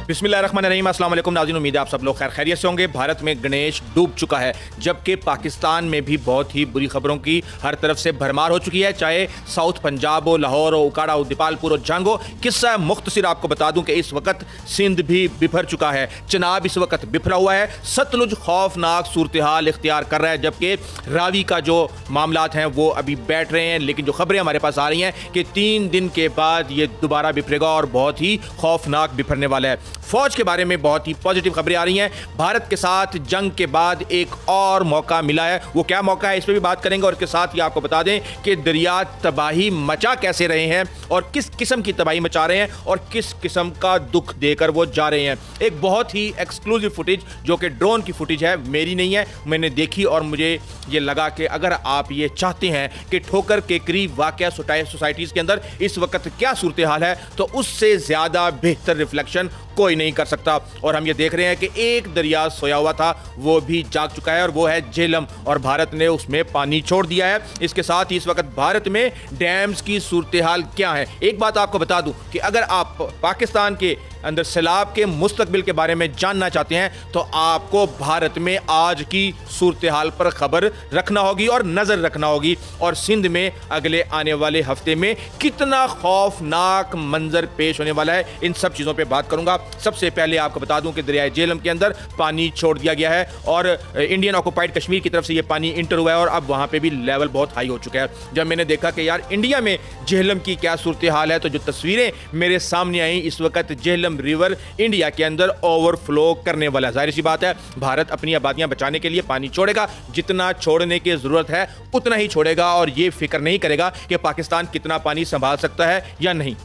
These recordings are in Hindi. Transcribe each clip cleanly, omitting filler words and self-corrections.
बिस्मिल्लाहिर्रहमानिर्रहीम, अस्सलाम वालेकुम नाज़रीन। उम्मीद है आप सब लोग खैर खैरियत से होंगे। भारत में गणेश डूब चुका है, जबकि पाकिस्तान में भी बहुत ही बुरी खबरों की हर तरफ से भरमार हो चुकी है, चाहे साउथ पंजाब हो, लाहौर हो, उकाड़ा हो, दीपालपुर हो, जंग हो। किस्सा मुख्तसर आपको बता दूं कि इस वक्त सिंध भी बिफर चुका है, चिनाब इस वक्त बिफरा हुआ है, सतलुज खौफनाक सूरत हाल इख्तियार कर रहा है, जबकि रावी का जो मामलात हैं वो अभी बैठ रहे हैं। लेकिन जो खबरें हमारे पास आ रही हैं कि 3 दिन के बाद ये दोबारा बिफरेगा और बहुत ही खौफनाक बिफरने वाला है। फौज के बारे में बहुत ही पॉजिटिव खबरें आ रही हैं। भारत के साथ जंग के बाद एक और मौका मिला है। वो क्या मौका है, इस पर भी बात करेंगे। और इसके साथ ही आपको बता दें कि दरिया तबाही मचा कैसे रहे हैं और किस किस्म की तबाही मचा रहे हैं और किस किस्म का दुख देकर वो जा रहे हैं। एक बहुत ही एक्सक्लूसिव फुटेज जो कि ड्रोन की फुटेज है, मेरी नहीं है, मैंने देखी और मुझे ये लगा कि अगर आप ये चाहते हैं कि ठोकर के करीब वाक़या सोसाइटीज़ के अंदर इस वक्त क्या सूरत हाल है, तो उससे ज़्यादा बेहतर रिफ्लेक्शन कोई नहीं कर सकता। और हम ये देख रहे हैं कि एक दरिया सोया हुआ था, वो भी जाग चुका है और वो है झेलम, और भारत ने उसमें पानी छोड़ दिया है। इसके साथ ही इस वक्त भारत में डैम्स की सूरत हाल क्या है। एक बात आपको बता दूं कि अगर आप पाकिस्तान के अंदर सैलाब के मुस्तकबिल के बारे में जानना चाहते हैं तो आपको भारत में आज की सूरत हाल पर खबर रखना होगी और नज़र रखना होगी, और सिंध में अगले आने वाले हफ्ते में कितना खौफनाक मंजर पेश होने वाला है, इन सब चीज़ों पे बात करूंगा। सबसे पहले आपको बता दूं कि दरियाए झेलम के अंदर पानी छोड़ दिया गया है और इंडियन ऑक्युपाइड कश्मीर की तरफ से ये पानी इंटर हुआ है और अब वहाँ पर भी लेवल बहुत हाई हो चुका है। जब मैंने देखा कि यार इंडिया में झेलम की क्या सूरत हाल है, तो जो तस्वीरें मेरे सामने आई, इस वक्त झेलम रिवर इंडिया के अंदर ओवरफ्लो करने वाला है। जाहिर सी बात है, भारत अपनी आबादियां बचाने के लिए पानी छोड़ेगा, जितना छोड़ने की जरूरत है उतना ही छोड़ेगा और ये फिक्र नहीं करेगा कि पाकिस्तान कितना पानी संभाल सकता है या नहीं।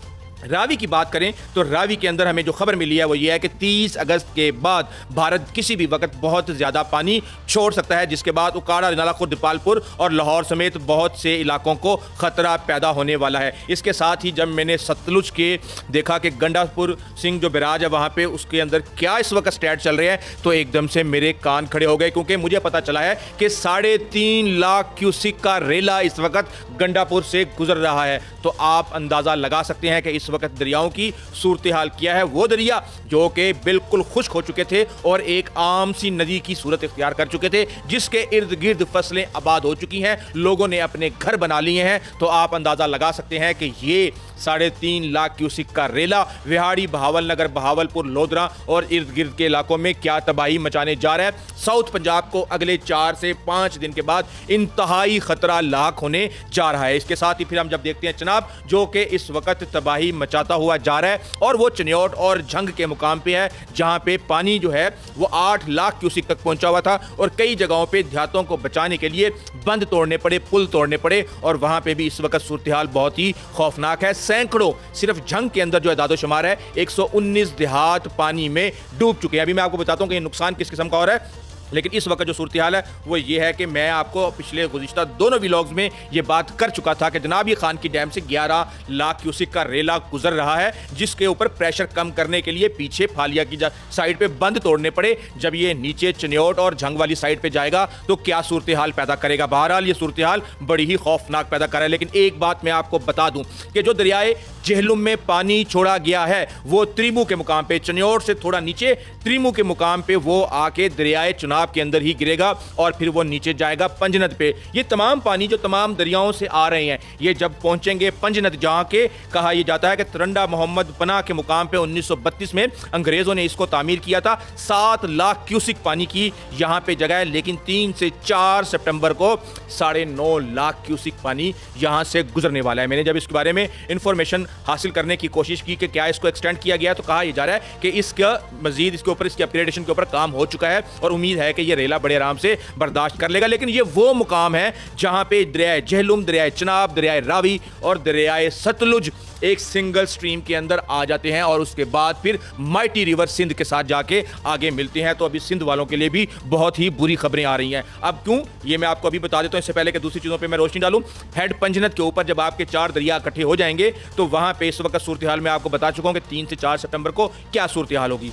रावी की बात करें तो रावी के अंदर हमें जो खबर मिली है वो ये है कि 30 अगस्त के बाद भारत किसी भी वक्त बहुत ज़्यादा पानी छोड़ सकता है, जिसके बाद उकाड़ा, नालाखुर, दीपालपुर और लाहौर समेत बहुत से इलाकों को ख़तरा पैदा होने वाला है। इसके साथ ही जब मैंने सतलुज के देखा कि गंडापुर सिंह जो बैराज है वहाँ पे उसके अंदर क्या इस वक्त स्टैट चल रहे हैं, तो एकदम से मेरे कान खड़े हो गए, क्योंकि मुझे पता चला है कि 3.5 लाख क्यूसिक का रेला इस वक्त गंडापुर से गुजर रहा है। तो आप अंदाज़ा लगा सकते हैं कि इस वक्त दरियाओं की सूरत हाल क्या है। वो दरिया जो कि बिल्कुल खुश्क हो चुके थे और एक आम सी नदी की सूरत इख्तियार कर चुके थे, जिसके इर्द गिर्द फसलें आबाद हो चुकी हैं, लोगों ने अपने घर बना लिए हैं, तो आप अंदाज़ा लगा सकते हैं कि ये 3.5 लाख क्यूसिक का रेला विहाड़ी, बहावलनगर, बहावलपुर, लोधरा और इर्द गिर्द के इलाकों में क्या तबाही मचाने जा रहा है। साउथ पंजाब को अगले 4 से 5 दिन के बाद इंतहाई खतरा लाक होने जा रहा है। इसके साथ ही फिर हम जब देखते हैं चिनाब जो कि इस वक्त तबाही मचाता हुआ जा रहा है, और वो चिन्योट और झंग के मुकाम पे है, जहां पे पानी जो है वो 8 लाख क्यूसिक तक पहुंचा हुआ था और कई जगहों पे देहातों को बचाने के लिए बंद तोड़ने पड़े, पुल तोड़ने पड़े, और वहां पे भी इस वक्त सूरत हाल बहुत ही खौफनाक है। सैकड़ों, सिर्फ झंग के अंदर जो आदादोशुमार है 119 देहात पानी में डूब चुके हैं। अभी मैं आपको बताता हूं कि ये नुकसान किस किस्म का हो रहा है, लेकिन इस वक्त जो सूरत हाल है वो ये है कि मैं आपको पिछले गुज़िश्ता दोनों व्लॉग्स में ये बात कर चुका था कि जनाब ये खान की डैम से 11 लाख क्यूसिक का रेला गुजर रहा है, जिसके ऊपर प्रेशर कम करने के लिए पीछे फालिया की साइड पे बंद तोड़ने पड़े। जब ये नीचे चिन्योट और झंग वाली साइड पे जाएगा तो क्या सूरत हाल पैदा करेगा। बहरहाल ये सूरत हाल बड़ी ही खौफनाक पैदा कर रहा है। लेकिन एक बात मैं आपको बता दूं कि जो दरियाए झेलम में पानी छोड़ा गया है वो त्रिमू के मुकाम पे, चिन्योट से थोड़ा नीचे त्रिमू के मुकाम पे वो आके दरियाए चुनाव के अंदर ही गिरेगा और फिर वो नीचे जाएगा पंजनद पे। ये तमाम पानी जो तमाम दरियाओं से आ रहे हैं ये जब पहुंचेंगे पंजनद, जहां के कहा यह जाता है कि तरंडा मोहम्मद पनाह के मुकाम पे 1932 में अंग्रेजों ने इसको तामीर किया था। 7 लाख क्यूसिक पानी की यहां पे जगह है, लेकिन 3 से 4 सितंबर को 9.5 लाख क्यूसिक पानी यहां से गुजरने वाला है। मैंने जब इसके बारे में इंफॉर्मेशन हासिल करने की कोशिश की कि क्या इसको एक्सटेंड किया गया, तो कहा यह जा रहा है कि इसका मजीद इसके ऊपर, इसके अपग्रेडेशन के ऊपर काम हो चुका है और उम्मीद है कि ये रेला बड़े आराम से बर्दाश्त कर लेगा। लेकिन ये वो मुकाम है जहां पे दरियाए झेलम, दरियाए चिनाब, दरियाए रावी और दरियाए सतलुज एक सिंगल स्ट्रीम के अंदर आ जाते हैं और उसके बाद फिर माइटी रिवर सिंध के साथ जाके आगे मिलते हैं। तो अभी सिंध वालों के लिए भी बहुत ही बुरी खबरें आ रही हैं। अब क्यों, ये मैं आपको अभी बता देता हूं, इससे पहले कि दूसरी चीज़ों पे मैं रोशनी डालूं। हेड पंजनद के ऊपर जब आपके 4 दरिया इकट्ठे हो जाएंगे तो वहां पे इस वक्त सूरत हाल में आपको बता चुका हूं कि 3 से 4 सितंबर को क्या सूरत हाल होगी।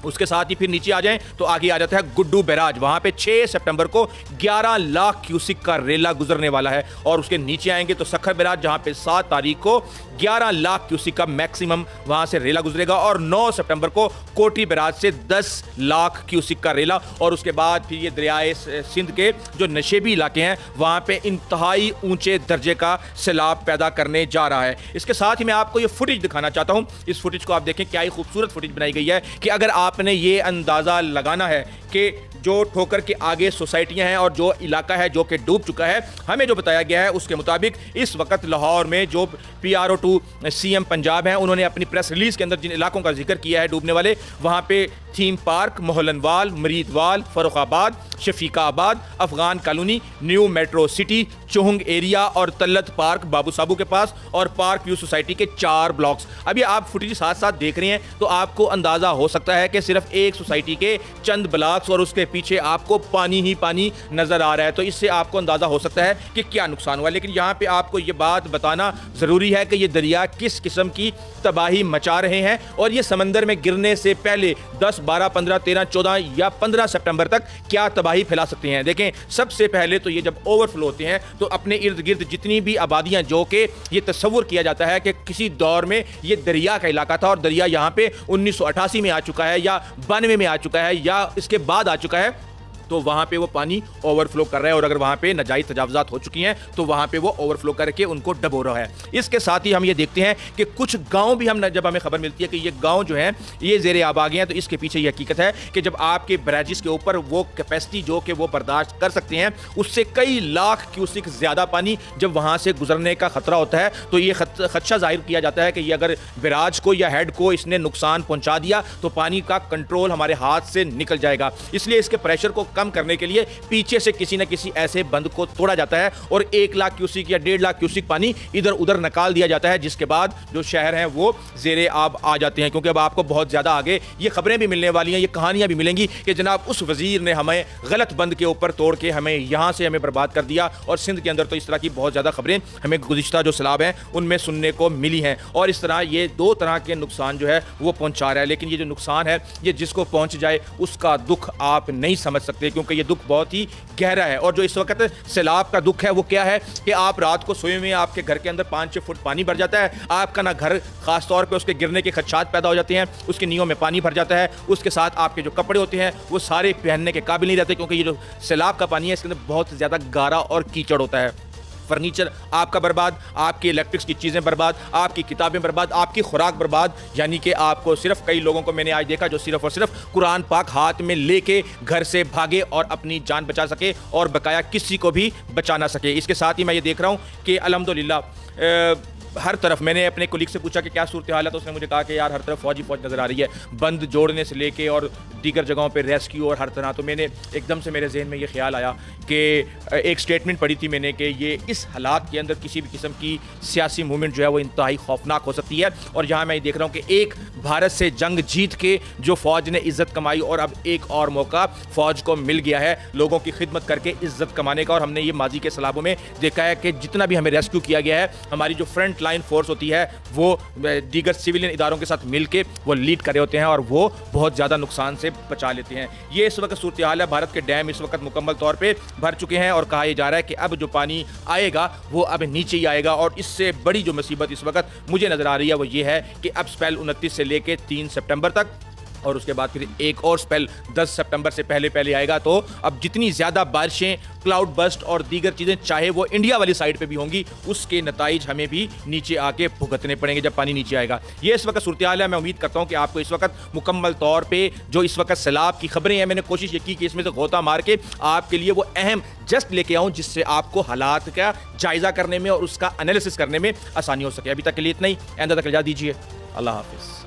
उसके साथ ही फिर नीचे आ जाएं तो आगे आ जाता है गुड्डू बैराज। वहां पे 6 सितंबर को 11 लाख क्यूसिक का रेला गुजरने वाला है। और उसके नीचे आएंगे तो सखर बैराज, जहां पे 7 तारीख को 11 लाख क्यूसिक का मैक्सिमम वहां से रेला गुजरेगा। और 9 सितंबर को कोटी बैराज से 10 लाख क्यूसिक का रेला। और उसके बाद फिर ये दरियाए सिंध के जो नशेबी इलाके हैं वहां पे इंतहाई ऊंचे दर्जे का सैलाब पैदा करने जा रहा है। इसके साथ ही मैं आपको ये फुटेज दिखाना चाहता हूं। इस फुटेज को आप देखें, क्या ही खूबसूरत फुटेज बनाई गई है कि अगर आपने ये अंदाज़ा लगाना है कि जो ठोकर के आगे सोसाइटियां हैं और जो इलाका है जो कि डूब चुका है, हमें जो बताया गया है उसके मुताबिक इस वक्त लाहौर में जो PRO2 CM पंजाब हैं उन्होंने अपनी प्रेस रिलीज के अंदर जिन इलाकों का जिक्र किया है डूबने वाले, वहां पे theme park, Mohlanwal, Maridwal, Farrukhabad, Shafiqabad, Afghan colony, new metro city, Chohang area और तल्लत पार्क बाबू साबू के पास और पार्क व्यू सोसाइटी के 4 ब्लॉक्स। अभी आप फुटेज साथ साथ देख रहे हैं तो आपको अंदाजा हो सकता है कि सिर्फ एक सोसाइटी के चंद ब्लॉक्स और उसके पीछे आपको पानी ही पानी नजर आ रहा है। तो इससे आपको अंदाजा हो सकता है कि क्या नुकसान हुआ। लेकिन यहाँ पे आपको ये बात बताना जरूरी है कि ये दरिया किस किस्म की तबाही मचा रहे हैं और ये समंदर में गिरने से पहले 10, 12, 15, 13, 14 या 15 सितंबर तक क्या तबाही फैला सकते हैं। देखें, सबसे पहले तो ये जब ओवरफ्लो होते हैं तो अपने इर्द गिर्द जितनी भी आबादियां, जो कि ये तस्वुर किया जाता है कि किसी दौर में ये दरिया का इलाका था और दरिया यहाँ पे 1988 में आ चुका है या 92 में आ चुका है या इसके बाद आ चुका है, तो वहां पे वो पानी ओवरफ्लो कर रहा है। और अगर वहां पे नाजायज तजावजात हो चुकी हैं तो वहां पे वो ओवरफ्लो करके उनको डबो रहा है। इसके साथ ही हम ये देखते हैं कि कुछ गांव भी जब हमें खबर मिलती है कि ये गांव जो है ये ज़ेरे आब आ गए हैं, तो इसके पीछे ये हकीकत है कि जब आपके बैराजिस के ऊपर वो कैपेसिटी जो कि वो बर्दाश्त कर सकते हैं उससे कई लाख क्यूसिक ज़्यादा पानी जब वहां से गुजरने का खतरा होता है तो ये खदशा जाहिर किया जाता है कि ये अगर बैराज को या हेड को इसने नुकसान पहुंचा दिया तो पानी का कंट्रोल हमारे हाथ से निकल जाएगा। इसलिए इसके प्रेशर को कम करने के लिए पीछे से किसी न किसी ऐसे बंद को तोड़ा जाता है और 1 लाख क्यूसिक या 1.5 लाख क्यूसिक पानी इधर उधर निकाल दिया जाता है, जिसके बाद जो शहर हैं वो ज़ेरे आब आ जाते हैं। क्योंकि अब आपको बहुत ज़्यादा आगे ये खबरें भी मिलने वाली हैं, ये कहानियां भी मिलेंगी कि जनाब उस वजीर ने हमें गलत बंद के ऊपर तोड़ के हमें यहाँ से हमें बर्बाद कर दिया। और सिंध के अंदर तो इस तरह की बहुत ज़्यादा खबरें हमें गुज़िश्ता जो सैलाब हैं उनमें सुनने को मिली हैं। और इस तरह ये 2 तरह के नुकसान जो है वो पहुँचा रहा है। लेकिन ये जो नुकसान है ये जिसको पहुँच जाए उसका दुख आप नहीं समझ सकते, क्योंकि ये दुख बहुत ही गहरा है। और जो इस वक्त सैलाब का दुख है वो क्या है कि आप रात को सोए हुए आपके घर के अंदर 5-6 फुट पानी भर जाता है, आपका ना घर खास तौर पे उसके गिरने के खदशात पैदा हो जाते हैं, उसकी नींवों में पानी भर जाता है, उसके साथ आपके जो कपड़े होते हैं वो सारे पहनने के काबिल नहीं रहते, क्योंकि ये जो सैलाब का पानी है इसके अंदर बहुत ज़्यादा गारा और कीचड़ होता है। फर्नीचर आपका बर्बाद, आपकी इलेक्ट्रिक्स की चीज़ें बर्बाद, आपकी किताबें बर्बाद, आपकी खुराक बर्बाद। यानी कि आपको सिर्फ, कई लोगों को मैंने आज देखा जो सिर्फ और सिर्फ कुरान पाक हाथ में लेके घर से भागे और अपनी जान बचा सके और बकाया किसी को भी बचा ना सके। इसके साथ ही मैं ये देख रहा हूँ कि अल्हम्दुलिल्लाह हर तरफ, मैंने अपने कोलीग से पूछा कि क्या सूरत हाल है, तो उसने मुझे कहा कि यार हर तरफ फौज नज़र आ रही है, बंद जोड़ने से लेके और दीगर जगहों पे रेस्क्यू और हर तरह। तो मैंने एकदम से मेरे जहन में ये ख्याल आया कि एक स्टेटमेंट पढ़ी थी मैंने कि ये इस हालात के अंदर किसी भी किस्म की सियासी मूवमेंट जो है वो इंतहाई खौफनाक हो सकती है। और यहाँ मैं देख रहा हूँ कि एक भारत से जंग जीत के जो फ़ौज ने इज़्ज़त कमाई और अब एक और मौका फ़ौज को मिल गया है लोगों की खिदमत करके इज़्ज़त कमाने का। और हमने ये माजी के सैलाबों में देखा है कि जितना भी हमें रेस्क्यू किया गया है, हमारी जो फ्रंट लाइन फोर्स होती है वो दीगर सिविलियन इदारों के साथ मिलके वो लीड कर रहे होते हैं और वो बहुत ज़्यादा नुकसान से बचा लेते हैं। ये इस वक्त सूरत हाल है। भारत के डैम इस वक्त मुकम्मल तौर पे भर चुके हैं और कहा यह जा रहा है कि अब जो पानी आएगा वो अब नीचे ही आएगा। और इससे बड़ी जो मुसीबत इस वक्त मुझे नज़र आ रही है वो ये है कि अब स्पेल 29 से लेके 3 सितंबर तक और उसके बाद फिर एक और स्पेल 10 सितंबर से पहले आएगा। तो अब जितनी ज़्यादा बारिशें, क्लाउड बस्ट और दीगर चीज़ें चाहे वो इंडिया वाली साइड पे भी होंगी, उसके नताइज हमें भी नीचे आके भुगतने पड़ेंगे जब पानी नीचे आएगा। ये इस वक्त सूरत हाल है। मैं उम्मीद करता हूँ कि आपको इस वक्त मुकम्मल तौर पर जो इस वक्त सैलाब की खबरें हैं, मैंने कोशिश ये की कि इसमें से गोता मार के आपके लिए वो अहम जस्ट लेके आऊँ जिससे आपको हालात का जायज़ा करने में और उसका एनालिसिस करने में आसानी हो सके। अभी तक के लिए इतना ही। आइंदा तक इजाज़त दीजिए। अल्लाह हाफिज़।